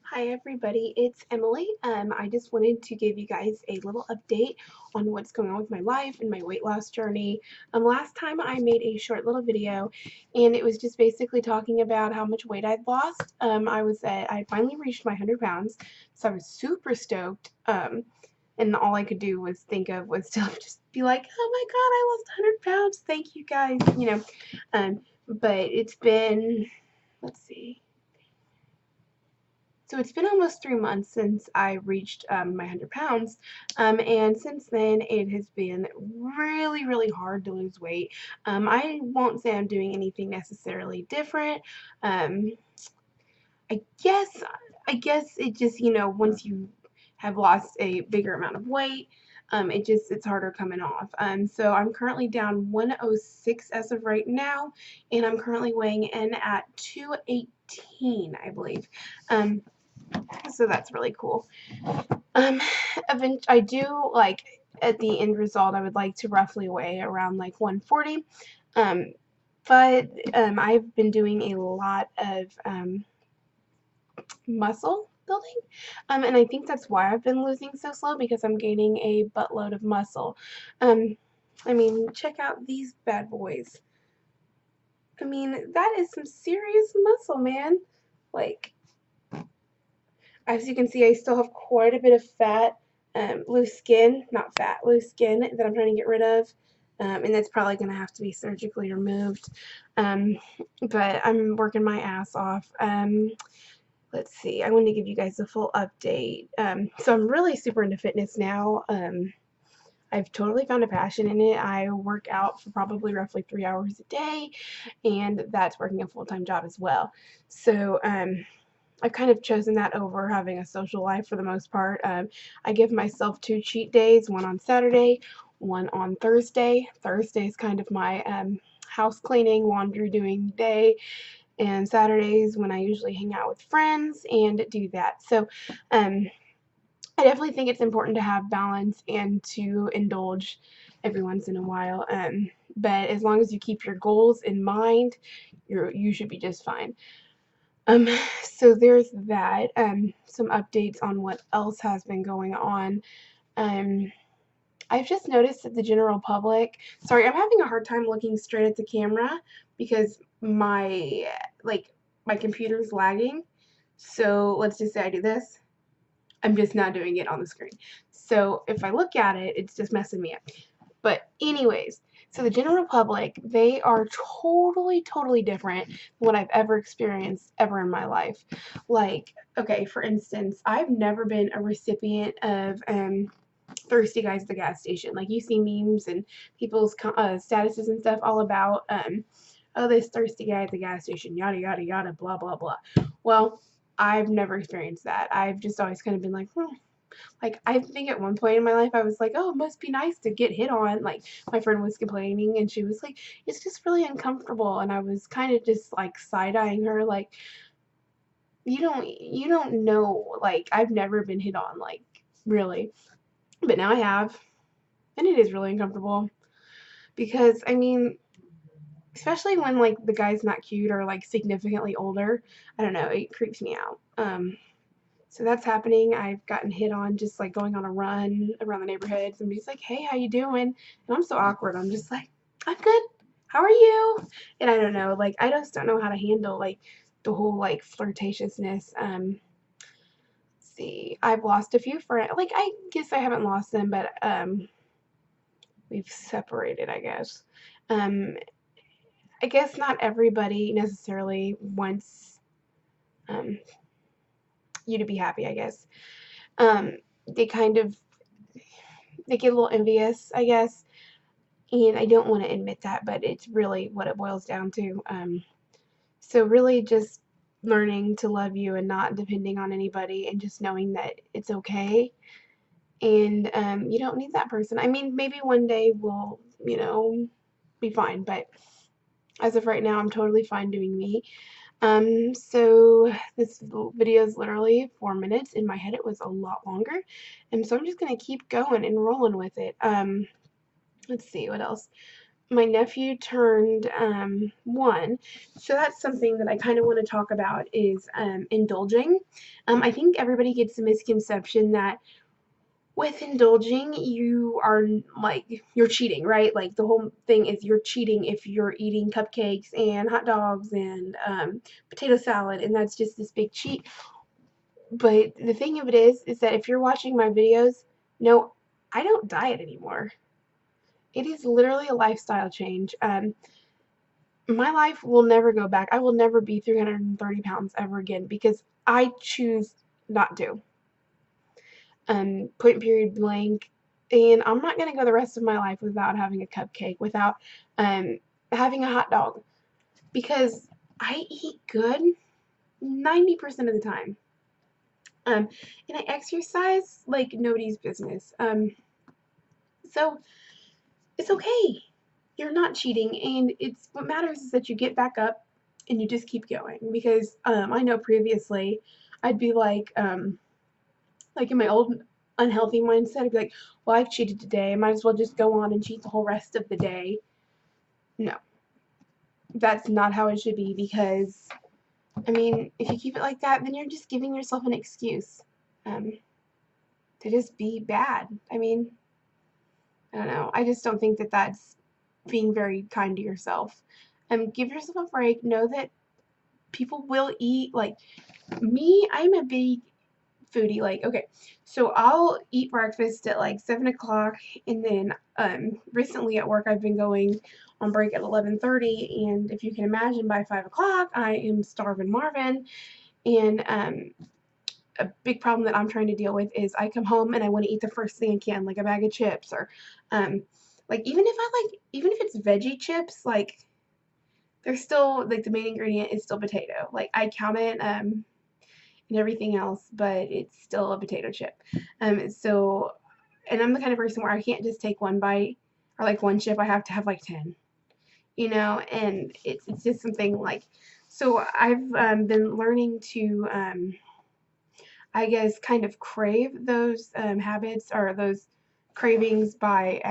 Hi everybody, it's Emily. I just wanted to give you guys a little update on what's going on with my life and my weight loss journey. Last time I made a short little video and it was just basically talking about how much weight I'd lost. I finally reached my 100 pounds, so I was super stoked. And all I could do was think of was to just be like, oh my god, I lost 100 pounds. Thank you guys, But it's been, let's see. So it's been almost 3 months since I reached my 100 pounds, and since then it has been really, really hard to lose weight. I won't say I'm doing anything necessarily different. Um, I guess, I guess it just, once you have lost a bigger amount of weight, it's harder coming off. So I'm currently down 106 as of right now, and I'm currently weighing in at 218, I believe. Um, so that's really cool. Um, I do like at the end result, I would like to roughly weigh around like 140. Um, but I've been doing a lot of muscle building, and I think that's why I've been losing so slow because I'm gaining a buttload of muscle. Um, I mean, check out these bad boys. I mean, that is some serious muscle, man. Like, as you can see, I still have quite a bit of fat, loose skin, not fat, loose skin that I'm trying to get rid of. And that's probably going to have to be surgically removed. Um, but I'm working my ass off. Let's see, I wanted to give you guys a full update. So I'm really super into fitness now. I've totally found a passion in it. I work out for probably roughly 3 hours a day, and that's working a full-time job as well. So, I've kind of chosen that over having a social life for the most part. I give myself 2 cheat days, one on Saturday, one on Thursday. Thursday is kind of my house cleaning, laundry doing day, and Saturdays when I usually hang out with friends and do that. So I definitely think it's important to have balance and to indulge every once in a while. But as long as you keep your goals in mind, you should be just fine. Um, so there's that. Some updates on what else has been going on. Um, I've just noticed that the general public, sorry, I'm having a hard time looking straight at the camera because like, my computer's lagging. So let's just say I do this. I'm just not doing it on the screen. So if I look at it, it's just messing me up. But anyways, so the general public, they are totally, totally different than what I've ever experienced ever in my life. Like, okay, for instance, I've never been a recipient of thirsty guys at the gas station. Like you see memes and people's statuses and stuff all about, oh, this thirsty guy at the gas station, yada, yada, yada, blah, blah, blah. Well, I've never experienced that. I've just always kind of been like, hmm. Like, I think at one point in my life, I was like, oh, it must be nice to get hit on. Like, my friend was complaining, and she was like, it's just really uncomfortable. And I was kind of just like side eyeing her, like, you don't know. Like, I've never been hit on, like, really. But now I have, and it is really uncomfortable because, I mean, especially when like the guy's not cute or like significantly older. I don't know, it creeps me out. So that's happening. I've gotten hit on just like going on a run around the neighborhood. Somebody's like, "Hey, how you doing?" And I'm so awkward. I'm just like, "I'm good. How are you?" And I don't know, like I just don't know how to handle like the whole like flirtatiousness. Let's see, I've lost a few friends. Like I guess I haven't lost them, but we've separated, I guess. Um, I guess not everybody necessarily wants um, you to be happy, I guess. They kind of they get a little envious, I guess, and I don't want to admit that, but it's really what it boils down to. So really just learning to love you and not depending on anybody and just knowing that it's okay and you don't need that person. I mean, maybe one day we'll, be fine, but as of right now, I'm totally fine doing me. So this video is literally 4 minutes. In my head, it was a lot longer. And so I'm just going to keep going and rolling with it. Let's see what else. my nephew turned 1, so that's something that I kind of want to talk about is indulging. I think everybody gets the misconception that with indulging, you are like you're cheating, right? Like the whole thing is you're cheating if you're eating cupcakes and hot dogs and potato salad, and that's just this big cheat. But the thing of it is that if you're watching my videos, no, I don't diet anymore. It is literally a lifestyle change. My life will never go back. I will never be 330 pounds ever again because I choose not to. Point period blank. And I'm not going to go the rest of my life without having a cupcake, without um, having a hot dog, because I eat good 90% of the time. Um, and I exercise like nobody's business. So it's okay. You're not cheating, and it's what matters is that you get back up and you just keep going. Because I know previously I'd be like in my old unhealthy mindset, I'd be like, well, I've cheated today. I might as well just go on and cheat the whole rest of the day. No, that's not how it should be because, I mean, if you keep it like that, then you're just giving yourself an excuse um, to just be bad. I mean, I don't know. I just don't think that that's being very kind to yourself. Give yourself a break. Know that people will eat. Like me, I'm a big foodie. Like, okay, so I'll eat breakfast at like 7 o'clock, and then recently at work I've been going on break at 11:30, and if you can imagine, by 5 o'clock I am starving Marvin, and a big problem that I'm trying to deal with is I come home and I want to eat the first thing I can, like a bag of chips or um, like even if it's veggie chips, like they're still like the main ingredient is still potato. Like I count it and everything else, but it's still a potato chip. So, and I'm the kind of person where I can't just take one bite or like one chip. I have to have like 10, and it's just something like. So I've been learning to, I guess, kind of crave those habits or those cravings by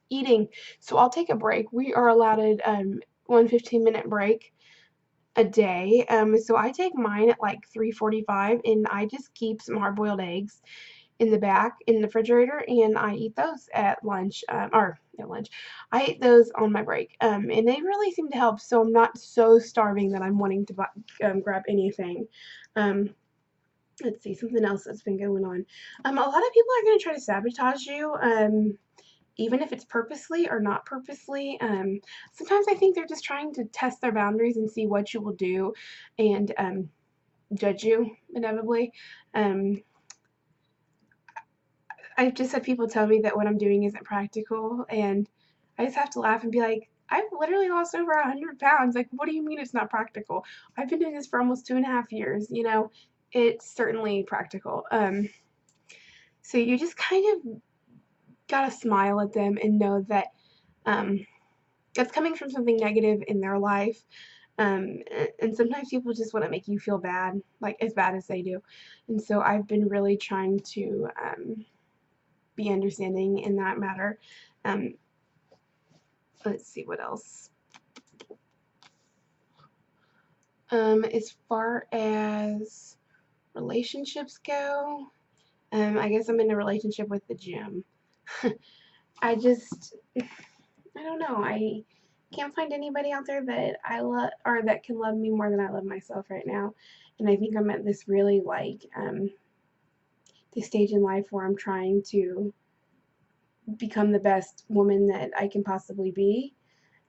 eating. So I'll take a break. We are allotted one 15-minute break a day. So I take mine at like 3:45, and I just keep some hard-boiled eggs in the back in the refrigerator, and I eat those at lunch. Or at lunch, I eat those on my break. And they really seem to help. So I'm not so starving that I'm wanting to grab anything. Um, let's see, something else that's been going on. A lot of people are going to try to sabotage you. Even if it's purposely or not purposely. Sometimes I think they're just trying to test their boundaries and see what you will do and judge you inevitably. Um, I've just had people tell me that what I'm doing isn't practical, and I just have to laugh and be like, I've literally lost over 100 pounds. Like, what do you mean it's not practical? I've been doing this for almost 2.5 years. It's certainly practical. So you just kind of gotta smile at them and know that um, that's coming from something negative in their life. And sometimes people just want to make you feel bad, like as bad as they do. And so I've been really trying to be understanding in that matter. Um, let's see what else. As far as relationships go, I guess I'm in a relationship with the gym. I just, I don't know. I can't find anybody out there that I love or that can love me more than I love myself right now. And I think I'm at this really like this stage in life where I'm trying to become the best woman that I can possibly be.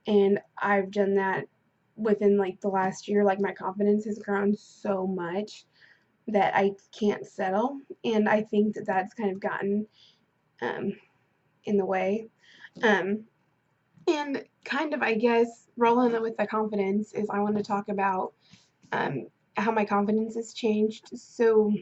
And I've done that within like the last year. Like my confidence has grown so much that I can't settle. And I think that that's kind of gotten um, in the way. Um, and kind of, I guess, rolling with the confidence is I want to talk about how my confidence has changed. So,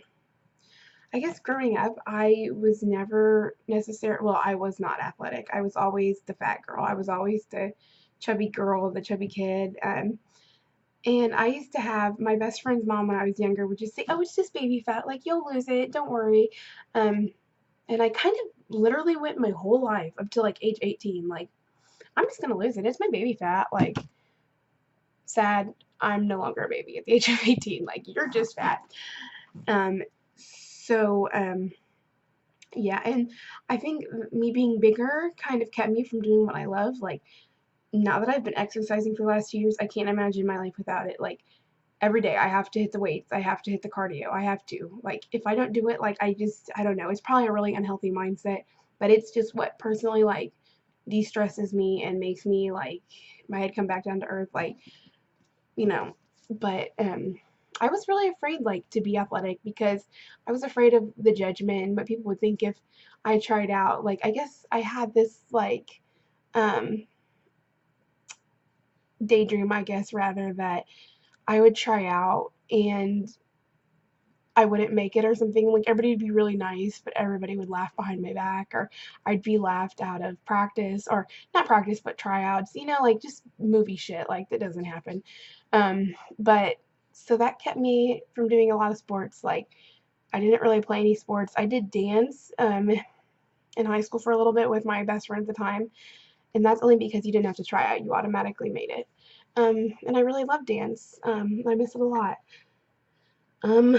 I guess growing up, I was never necessarily, well, I was not athletic. I was always the fat girl. I was always the chubby girl, the chubby kid. And I used to have my best friend's mom when I was younger would just say, "Oh, it's just baby fat. Like, you'll lose it. Don't worry." Um, and I kind of literally went my whole life up to like age 18, like, I'm just gonna lose it. It's my baby fat. Like, sad, I'm no longer a baby at the age of 18. Like, you're just fat. Um, so, yeah, and I think me being bigger kind of kept me from doing what I love. Like, now that I've been exercising for the last 2 years, I can't imagine my life without it. Like, every day I have to hit the weights, I have to hit the cardio, I have to. Like, if I don't do it, like, I don't know. It's probably a really unhealthy mindset, but it's just what personally, like, de-stresses me and makes me, like, my head come back down to earth. Like, you know, but I was really afraid, like, to be athletic because I was afraid of the judgment, what people would think if I tried out. Like, I guess I had this, like, um daydream, I guess, rather, that I would try out and I wouldn't make it or something. Like, everybody would be really nice, but everybody would laugh behind my back, or I'd be laughed out of practice, or not practice, but tryouts, like, just movie shit. Like, that doesn't happen. But so that kept me from doing a lot of sports. Like, I didn't really play any sports. I did dance in high school for a little bit with my best friend at the time, and that's only because you didn't have to try out, you automatically made it. And I really love dance. I miss it a lot. Um,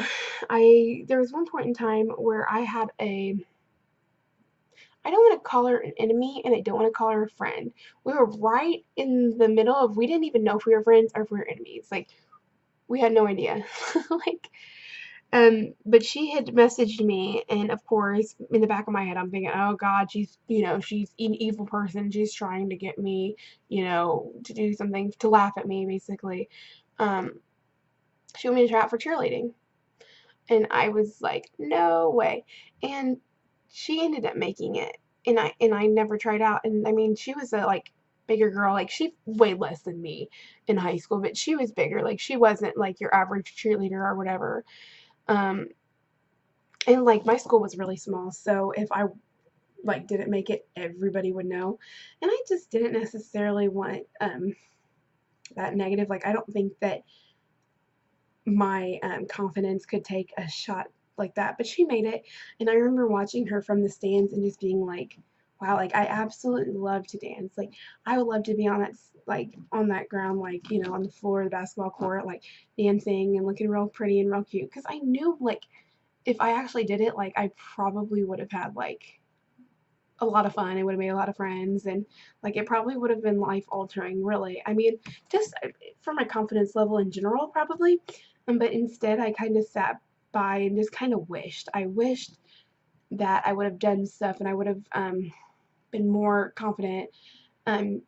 there was one point in time where I don't want to call her an enemy and I don't want to call her a friend. We were right in the middle of, we didn't even know if we were friends or if we were enemies. Like, we had no idea. Like, but she had messaged me, and of course, in the back of my head, I'm thinking, oh God, she's an evil person. She's trying to get me, to do something, to laugh at me, basically. Um, she wanted me to try out for cheerleading. And I was like, no way. And she ended up making it. And I never tried out. And I mean, she was a, like, bigger girl. Like, she weighed less than me in high school, but she was bigger. Like, she wasn't like your average cheerleader or whatever. Um and like, my school was really small, so if I, like, didn't make it, everybody would know. And I just didn't necessarily want that negative. Like, I don't think that my confidence could take a shot like that, but she made it. And I remember watching her from the stands and just being like, wow, like, I absolutely love to dance. Like, I would love to be on that, like, on that ground, like, on the floor of the basketball court, like, dancing and looking real pretty and real cute, because I knew, like, if I actually did it, like, I probably would have had, like, a lot of fun. I would have made a lot of friends, and, like, it probably would have been life altering, really. I mean, just for my confidence level in general, probably. But instead, I kind of sat by and just kind of wished. I wished that I would have done stuff and I would have been more confident. Um,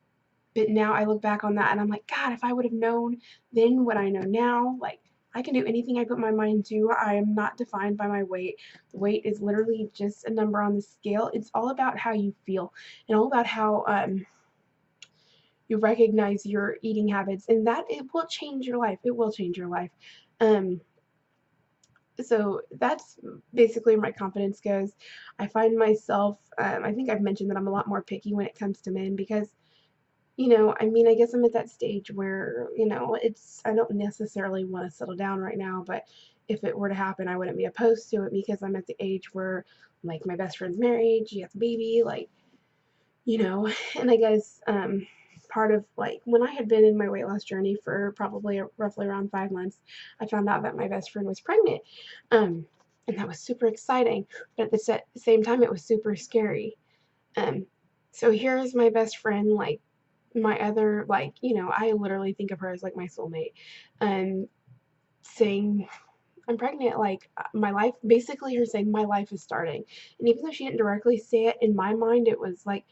but now I look back on that and I'm like, God, if I would have known then what I know now, like, I can do anything I put my mind to. I am not defined by my weight. Weight is literally just a number on the scale. It's all about how you feel and all about how you recognize your eating habits, and that it will change your life. It will change your life. Um, so that's basically where my confidence goes. I find myself, I think I've mentioned that I'm a lot more picky when it comes to men because, I mean, I guess I'm at that stage where, I don't necessarily want to settle down right now, but if it were to happen, I wouldn't be opposed to it because I'm at the age where, like, my best friend's married, she has a baby, like, and I guess, part of, like, when I had been in my weight loss journey for probably roughly around 5 months, I found out that my best friend was pregnant. Um, and that was super exciting, but at the same time, it was super scary. Um, so here's my best friend, like, my other, like, I literally think of her as, like, my soulmate, um, saying, I'm pregnant, like, my life, basically her saying, my life is starting. And even though she didn't directly say it, in my mind, it was like,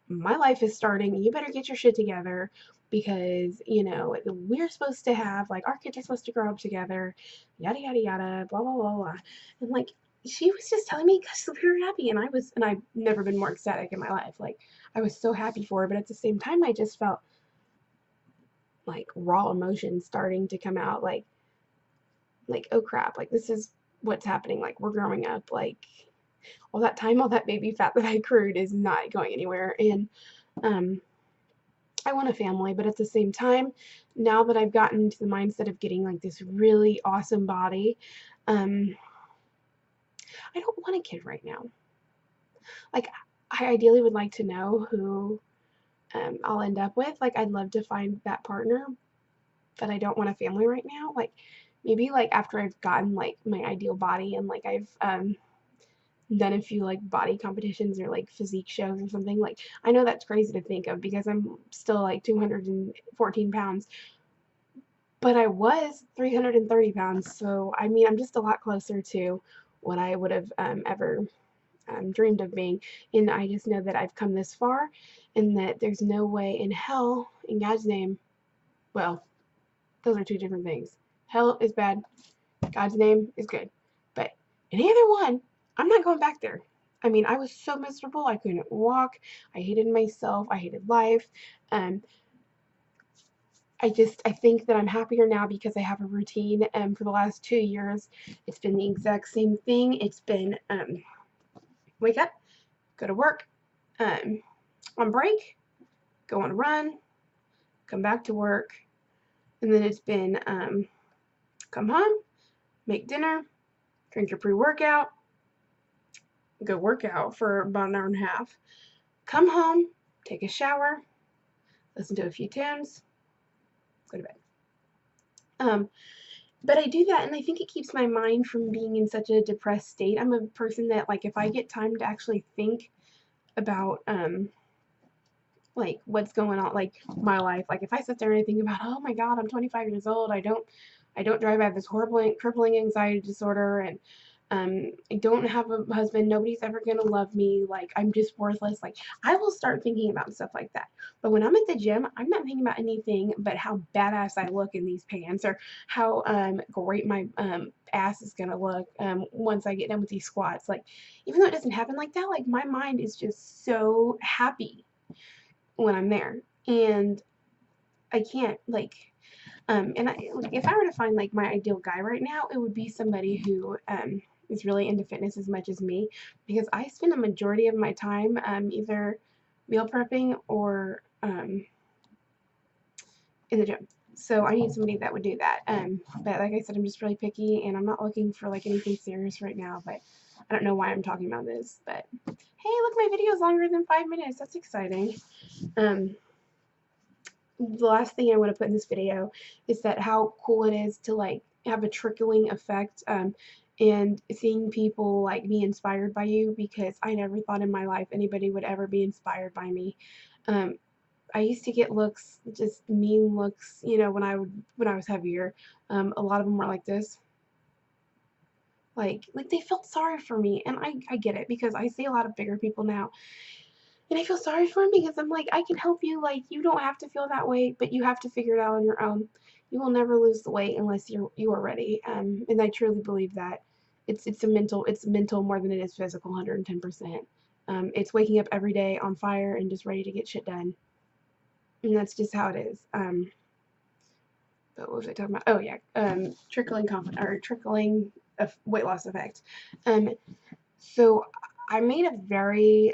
my life is starting, you better get your shit together because, we're supposed to have, like, our kids are supposed to grow up together, yada, yada, yada, blah, blah, blah, blah. And, like, she was just telling me because we were happy, and I've never been more ecstatic in my life. Like, I was so happy for her, but at the same time, I just felt like raw emotions starting to come out, like, oh crap, like, this is what's happening, like, we're growing up, like, all that time, all that baby fat that I accrued is not going anywhere. And um I want a family, but at the same time, now that I've gotten into the mindset of getting, like, this really awesome body, um, I don't want a kid right now. Like, I ideally would like to know who I'll end up with. Like, I'd love to find that partner, but I don't want a family right now. Like, maybe like after I've gotten like my ideal body and like I've done a few like body competitions or like physique shows or something. Like, I know that's crazy to think of because I'm still like 214 pounds, but I was 330 pounds. So, I mean, I'm just a lot closer to what I would have ever dreamed of being. And I just know that I've come this far and that there's no way in hell, in God's name, well, those are two different things. Hell is bad, God's name is good. But in either one, I'm not going back there. I mean, I was so miserable. I couldn't walk. I hated myself. I hated life. Um, I think that I'm happier now because I have a routine. For the last 2 years, it's been the exact same thing. It's been wake up, go to work, on break, go on a run, come back to work, and then it's been come home, make dinner, drink your pre-workout, go work out for about an hour and a half, come home, take a shower, listen to a few tunes, go to bed. But I do that, and I think it keeps my mind from being in such a depressed state. I'm a person that, like, if I get time to actually think about like what's going on, like my life, like if I sit there and I think about, oh my God, I'm 25 years old, I don't drive, I have this horrible crippling anxiety disorder, and I don't have a husband, nobody's ever gonna love me, like I'm just worthless, like I will start thinking about stuff like that. But when I'm at the gym, I'm not thinking about anything but how badass I look in these pants, or how great my ass is gonna look once I get done with these squats. Like, even though it doesn't happen like that, like my mind is just so happy when I'm there. And I can't like and like if I were to find like my ideal guy right now, it would be somebody who is really into fitness as much as me, because I spend a majority of my time either meal prepping or in the gym. So I need somebody that would do that. But like I said, I'm just really picky, and I'm not looking for like anything serious right now. But I don't know why I'm talking about this. But hey, look, my video is longer than 5 minutes. That's exciting. The last thing I want to put in this video is that how cool it is to like have a trickling effect, and seeing people like be inspired by you, because I never thought in my life anybody would ever be inspired by me. Um, I used to get looks, just mean looks, you know, when I was heavier. A lot of them were like this. Like they felt sorry for me, and I get it because I see a lot of bigger people now. And I feel sorry for him because I'm like, I can help you. Like, you don't have to feel that way, but you have to figure it out on your own. You will never lose the weight unless you are ready. And I truly believe that it's mental more than it is physical, 110%. It's waking up every day on fire and just ready to get shit done. And that's just how it is. But what was I talking about? Oh yeah, trickling of weight loss effect. Um, so I made a very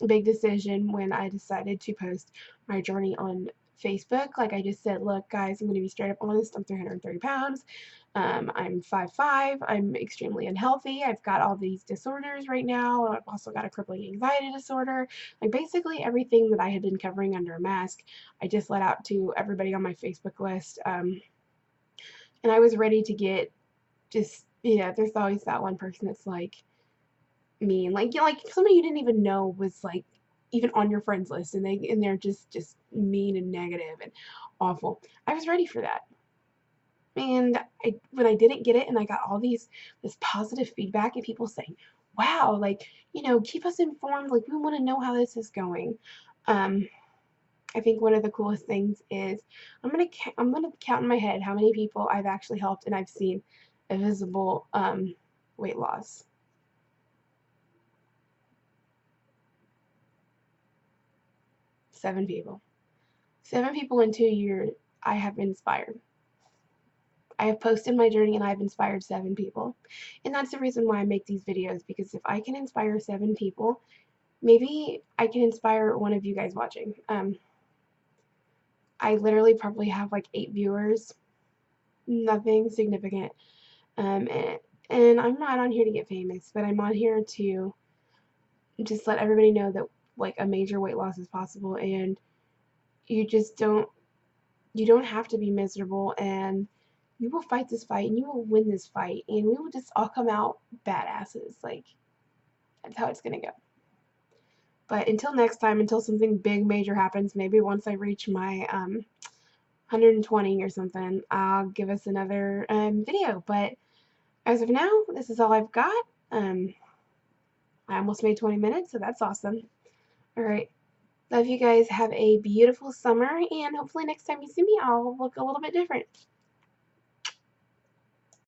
big decision when I decided to post my journey on Facebook. Like I just said, look, guys, I'm going to be straight up honest. I'm 330 pounds. I'm 5'5". I'm extremely unhealthy. I've got all these disorders right now. I've also got a crippling anxiety disorder. Like basically everything that I had been covering under a mask, I just let out to everybody on my Facebook list. And I was ready to get just, you know, there's always that one person that's like, mean, like, you know, like somebody you didn't even know was like even on your friends list, and they're just mean and negative and awful. I was ready for that. And when I didn't get it, and I got all this positive feedback and people saying, wow, like, you know, keep us informed, like we want to know how this is going. um I think one of the coolest things is I'm gonna count in my head how many people I've actually helped and I've seen a visible weight loss. 7 people. 7 people in 2 years I have inspired. I have posted my journey and I've inspired 7 people. And that's the reason why I make these videos, because if I can inspire 7 people, maybe I can inspire one of you guys watching. I literally probably have like 8 viewers, nothing significant. And I'm not on here to get famous, but I'm on here to just let everybody know that like a major weight loss is possible, and you just don't have to be miserable, and you will fight this fight and you will win this fight, and we will just all come out badasses. Like, that's how it's gonna go. But until next time, until something big major happens, maybe once I reach my 120 or something, I'll give us another video. But as of now, this is all I've got. I almost made 20 minutes, so that's awesome. Alright, love you guys. Have a beautiful summer, and hopefully next time you see me, I'll look a little bit different.